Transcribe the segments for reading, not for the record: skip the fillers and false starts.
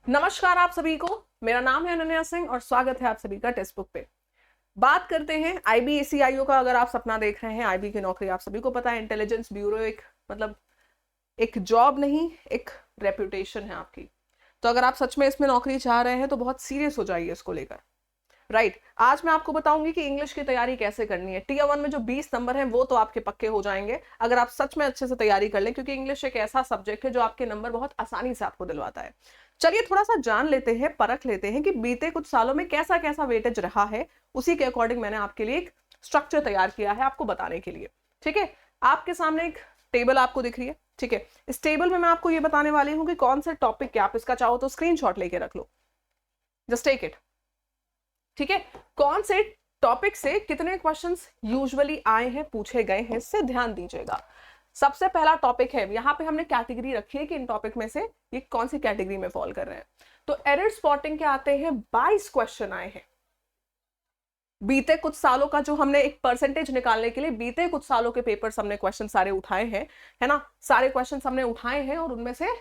नमस्कार आप सभी को। मेरा नाम है अनन्या सिंह और स्वागत है आप सभी का टेक्स्ट बुक पे। बात करते हैं आईबीएसईआईओ का। अगर आप सपना देख रहे हैं आईबी की नौकरी, आप सभी को पता है इंटेलिजेंस ब्यूरो एक मतलब एक जॉब नहीं, एक रेपुटेशन है आपकी। तो अगर आप सच में इसमें नौकरी चाह रहे हैं तो बहुत सीरियस हो जाइए इसको लेकर। राइट, आज मैं आपको बताऊंगी कि इंग्लिश की तैयारी कैसे करनी है। टीयर 1 में जो 20 नंबर हैं वो तो आपके पक्के हो जाएंगे अगर आप सच में अच्छे से तैयारी कर लें, क्योंकि इंग्लिश एक ऐसा सब्जेक्ट है जो आपके नंबर बहुत आसानी से आपको दिलवाता है। चलिए थोड़ा सा जान लेते हैं, परख लेते हैं कि बीते कुछ सालों में कैसा कैसा वेटेज रहा है। उसी के अकॉर्डिंग मैंने आपके लिए एक स्ट्रक्चर तैयार किया है आपको बताने के लिए। ठीक है, आपके सामने एक टेबल आपको दिख रही है। ठीक है, इस टेबल में मैं आपको ये बताने वाली हूँ कि कौन से टॉपिक के, आप इसका चाहो तो स्क्रीनशॉट लेके रख लो, जस्ट टेक इट। ठीक है, कौन से टॉपिक से कितने क्वेश्चंस यूजुअली आए हैं, पूछे गए हैं, इससे ध्यान दीजिएगा। सबसे पहला टॉपिक है, यहां पे हमने कैटेगरी रखी है कि इन टॉपिक में से ये कौन सी कैटेगरी में फॉल कर रहे हैं। तो एरर स्पॉटिंग के आते हैं 22 क्वेश्चन आए हैं। बीते कुछ सालों का जो हमने एक परसेंटेज निकालने के लिए बीते कुछ सालों के पेपर्स हमने क्वेश्चन सारे उठाए हैं, है ना, सारे क्वेश्चन हमने उठाए हैं और उनमें से,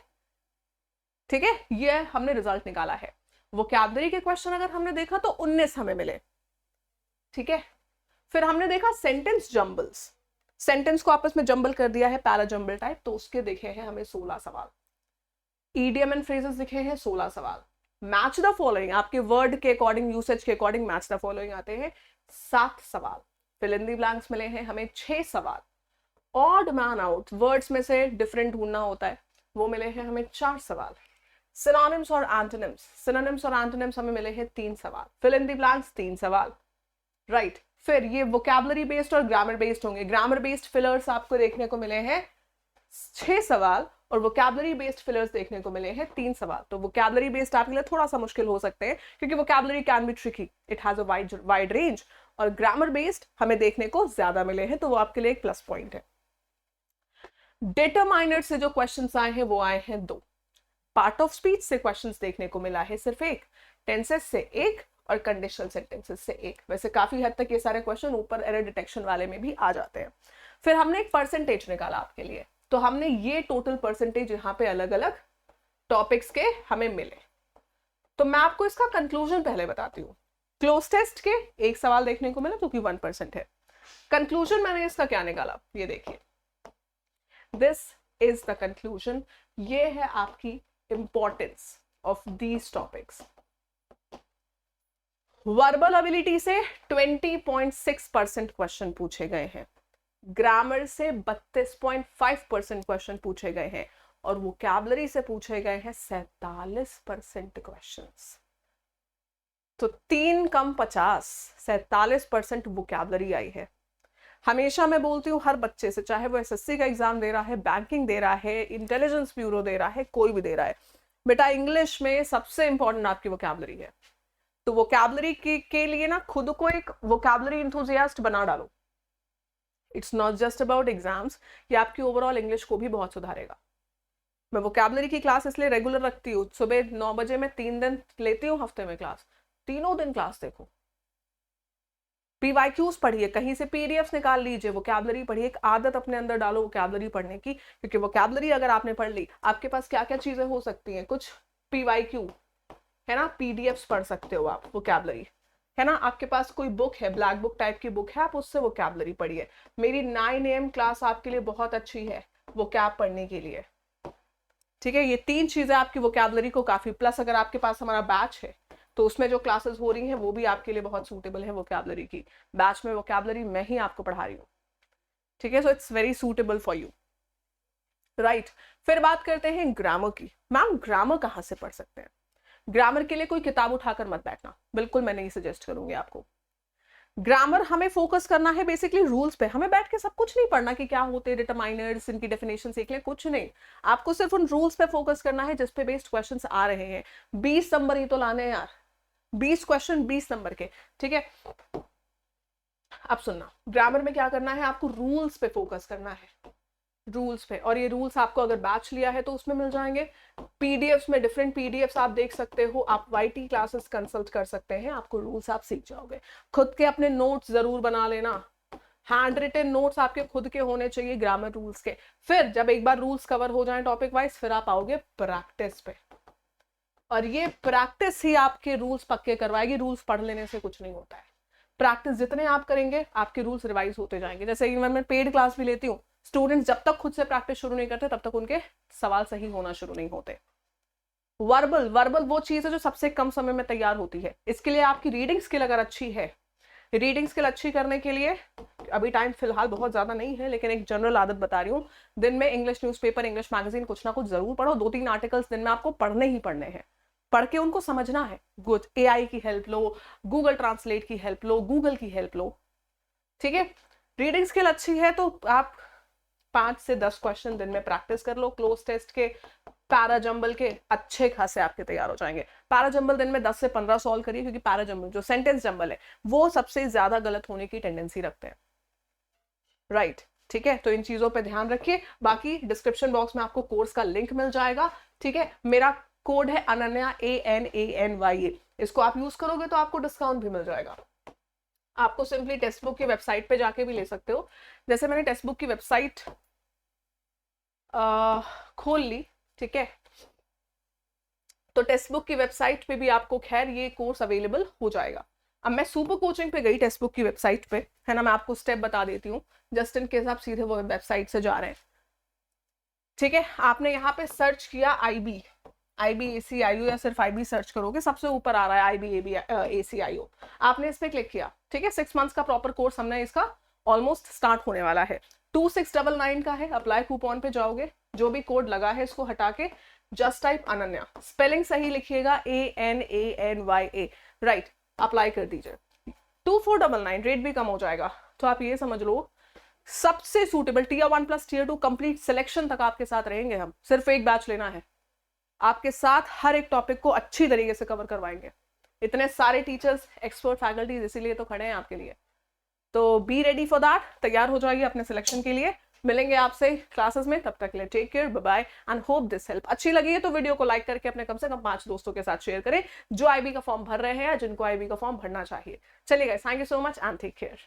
ठीक है, ये हमने रिजल्ट निकाला है। वोकैबुलरी के क्वेश्चन अगर हमने देखा तो 19 हमें मिले। ठीक है, फिर हमने देखा सेंटेंस जंबल्स, सेंटेंस को आपस में जंबल कर दिया है, पैरा जंबल टाइप, तो उसके देखे हैं हमें 16 सवाल। ईडीएम एंड फ्रेजेस दिखे हैं 16 सवाल। मैच द फॉलोइंग, आपके वर्ड के अकॉर्डिंग, यूसेज के अकॉर्डिंग मैच द फॉलोइंग आते हैं 7 सवाल। फिल इन द ब्लैंक्स मिले हैं हमें 6 सवाल। ऑड मैन आउट, वर्ड्स में से डिफरेंट ढूंढना होता है, वो मिले हैं हमें 4 सवाल। सिनोनिम्स और एंटोनिम्स, सिनोनिम्स और एंटोनिम्स हमें मिले हैं 3 सवाल। फिल इन द ब्लैंक्स 3 सवाल। राइट, फिर ये वोकैबुलरी बेस्ड और ग्रामर बेस्ड होंगे। ग्रामर बेस्ड फिलर्स आपको देखने को मिले हैं 6 सवाल और वोकैबुलरी बेस्ड फिलर्स देखने को मिले हैं 3 सवाल। तो वोकैबुलरी बेस्ड आपके लिए थोड़ा सा मुश्किल हो सकते हैं क्योंकि vocabulary can be tricky, it has a wide range. और ग्रामर बेस्ड हमें देखने को ज्यादा मिले हैं, तो वो आपके लिए एक प्लस पॉइंट है। डिटरमाइनर से जो क्वेश्चंस आए हैं वो आए हैं 2। पार्ट ऑफ स्पीच से क्वेश्चंस देखने को मिला है सिर्फ 1। टेंसेस से 1 और कंडीशनल सेंटेंसेस से 1। वैसे काफी हद तक ये सारे क्वेश्चन ऊपर एरर डिटेक्शन वाले में भी आ जाते हैं। फिर हमने एक परसेंटेज निकाला आपके लिए, तो हमने ये टोटल परसेंटेज यहाँ पे अलग अलग टॉपिक्स के हमें मिले। तो मैं आपको इसका कंक्लूजन पहले बताती हूँ। क्लोज टेस्ट के 1 सवाल देखने को मिला जो कि 1% है। कंक्लूजन मैंने इसका क्या निकाला, ये देखिए, दिस इज द कंक्लूजन। ये है आपकी importance of these topics. Verbal ability से 20.6% क्वेश्चन पूछे गए हैं। ग्रामर से 32.5% क्वेश्चन पूछे गए हैं और वोकैबुलरी से पूछे गए हैं 47% क्वेश्चंस। तो 3 कम 50, 47% वोकैबुलरी आई है। हमेशा मैं बोलती हूँ हर बच्चे से, चाहे वो एसएससी का एग्जाम दे रहा है, बैंकिंग दे रहा है, इंटेलिजेंस ब्यूरो दे रहा है, कोई भी दे रहा है, बेटा इंग्लिश में सबसे इंपॉर्टेंट आपकी वोकैबुलरी है। तो वोकैबुलरी के लिए ना खुद को एक वोकैबुलरी इंथुजियास्ट बना डालो। It's not just about exams, ये आपकी ओवरऑल इंग्लिश को भी बहुत सुधारेगा। मैं वोकैबुलरी की क्लास इसलिए रेगुलर रखती हूँ, सुबह 9 बजे मैं 3 दिन लेती हूँ हफ्ते में क्लास, तीनों दिन क्लास देखो। पीवाईक्यूज पढ़िए, कहीं से पीडीएफ निकाल लीजिए, वोकैबुलरी पढ़िए, एक आदत अपने अंदर डालो वोकैबुलरी पढ़ने की, क्योंकि वोकैबुलरी अगर आपने पढ़ ली, आपके पास क्या क्या चीजें हो सकती हैं, कुछ पीवाईक्यू है ना, पीडीएफ पढ़ सकते हो आप वोकैबुलरी, है ना, आपके पास कोई बुक है, ब्लैक बुक टाइप की बुक है, आप उससे वोकैबुलरी पढ़िए। मेरी 9 AM क्लास आपके लिए बहुत अच्छी है वोकैब पढ़ने के लिए। ठीक है, ये 3 चीजें आपकी वोकैबुलरी को काफी, प्लस अगर आपके पास हमारा बैच है तो उसमें जो क्लासेस हो रही हैं वो भी आपके लिए बहुत सूटेबल है वोकैबुलरी की। बैच में वोकैबुलरी मैं ही आपको पढ़ा रही हूँ। ठीक है, so it's very suitable for you. Right, फिर बात करते हैं ग्रामर की। मैम ग्रामर कहाँ से पढ़ सकते हैं? ग्रामर के लिए कोई किताब उठाकर मत बैठना, बिल्कुल मैं नहीं सजेस्ट करूंगी आपको। ग्रामर हमें फोकस करना है बेसिकली रूल्स पे, हमें बैठ के सब कुछ नहीं पढ़ना कि क्या होते हैं डिटरमाइनर्स, इनकी डेफिनेशन सीख लें, कुछ नहीं। आपको सिर्फ उन रूल्स पे फोकस करना है जिस पे बेस्ड क्वेश्चंस आ रहे हैं। 20 नंबर ही तो लाने हैं यार, 20 क्वेश्चन 20 नंबर के। ठीक है, अब सुनना, ग्रामर में क्या करना है, आपको रूल्स पे फोकस करना है, रूल्स पे। और ये रूल्स आपको अगर बैच लिया है तो उसमें मिल जाएंगे। पीडीएफ्स में डिफरेंट पीडीएफ्स आप देख सकते हो, आप वाईटी क्लासेस कंसल्ट कर सकते हैं, आपको रूल्स आप सीख जाओगे। खुद के अपने नोट्स जरूर बना लेना, हैंड रिटन नोट्स आपके खुद के होने चाहिए ग्रामर रूल्स के। फिर जब एक बार रूल्स कवर हो जाए टॉपिक वाइज, फिर आप आओगे प्रैक्टिस पे। और ये प्रैक्टिस ही आपके रूल्स पक्के करवाएगी। रूल्स पढ़ लेने से कुछ नहीं होता है, प्रैक्टिस जितने आप करेंगे आपके रूल्स रिवाइज होते जाएंगे। जैसे मैं पेड क्लास भी लेती हूँ, स्टूडेंट्स जब तक खुद से प्रैक्टिस शुरू नहीं करते तब तक उनके सवाल सही होना शुरू नहीं होते। वर्बल वो चीज है जो सबसे कम समय में तैयार होती है। इसके लिए आपकी रीडिंग स्किल अगर अच्छी है, रीडिंग स्किल अच्छी करने के लिए अभी टाइम फिलहाल बहुत ज्यादा नहीं है, लेकिन एक जनरल आदत बता रही हूँ, दिन में इंग्लिश न्यूज़पेपर, इंग्लिश मैगजीन कुछ ना कुछ जरूर पढ़ो। 2-3 आर्टिकल्स दिन में आपको पढ़ने ही पढ़ने हैं, पढ़ के उनको समझना है। AI की हेल्प लो, गूगल ट्रांसलेट की हेल्प लो, गूगल की हेल्प लो, ठीक है। रीडिंग स्किल अच्छी है तो आप 5 से 10 क्वेश्चन दिन में प्रैक्टिस कर लो। क्लोज टेस्ट के, पैराजंबल के अच्छे खासे आपके तैयार हो जाएंगे। पैराजंबल दिन में 10 से 15 सॉल्व करिए, क्योंकि पैराजंबल जो सेंटेंस जंबल है वो सबसे ज्यादा गलत होने की टेंडेंसी रखते हैं, राइट, ठीक है। तो इन चीजों पे ध्यान रखिए। बाकी डिस्क्रिप्शन बॉक्स में आपको कोर्स का लिंक मिल जाएगा, ठीक है। मेरा कोड है अनन्या, ANANYA, इसको आप यूज करोगे तो आपको डिस्काउंट भी मिल जाएगा। आपको सिंपली टेक्स्ट बुक की वेबसाइट पे जाके भी ले सकते हो। जैसे मैंने टेक्स्ट बुक की वेबसाइट खोल ली, ठीक है, तो टेक्स्ट बुक की वेबसाइट पे भी आपको खैर ये कोर्स अवेलेबल हो जाएगा। अब मैं सुपर कोचिंग पे गई टेक्स्ट बुक की वेबसाइट पे, है ना, मैं आपको स्टेप बता देती हूँ जस्ट इन केस आप सीधे वो वेबसाइट से जा रहे हैं, ठीक है। आपने यहाँ पे सर्च किया IB/AC/IO या सिर्फ IB सर्च करोगे, सबसे ऊपर आ रहा है IB/AC/IO, आपने इस पे क्लिक किया, ठीक है। 6 मंथ्स का प्रॉपर कोर्स हमने इसका ऑलमोस्ट स्टार्ट होने वाला है। 2699 का है। अप्लाई कूपन पे जाओगे, जो भी कोड लगा है इसको हटा के जस्ट टाइप अनन्या, स्पेलिंग सही लिखिएगा, ANANYA, राइट, अप्लाई कर दीजिए। 2499, रेट भी कम हो जाएगा। तो आप ये समझ लो सबसे suitable Tier 1 plus Tier 2 complete selection तक आपके साथ रहेंगे हम। सिर्फ एक बैच लेना है, आपके साथ हर एक टॉपिक को अच्छी तरीके से कवर करवाएंगे। इतने सारे टीचर्स, एक्सपर्ट फैकल्टीज इसीलिए तो खड़े हैं आपके लिए। तो बी रेडी फॉर दैट, तैयार हो जाइए अपने सिलेक्शन के लिए। मिलेंगे आपसे क्लासेस में, तब तक के लिए take care, bye bye and hope this help. अच्छी लगी है तो वीडियो को लाइक करके अपने कम से कम 5 दोस्तों के साथ शेयर करें जो IB का फॉर्म भर रहे हैं या जिनको IB का फॉर्म भरना चाहिए। चलिए guys, thank you so much and take care.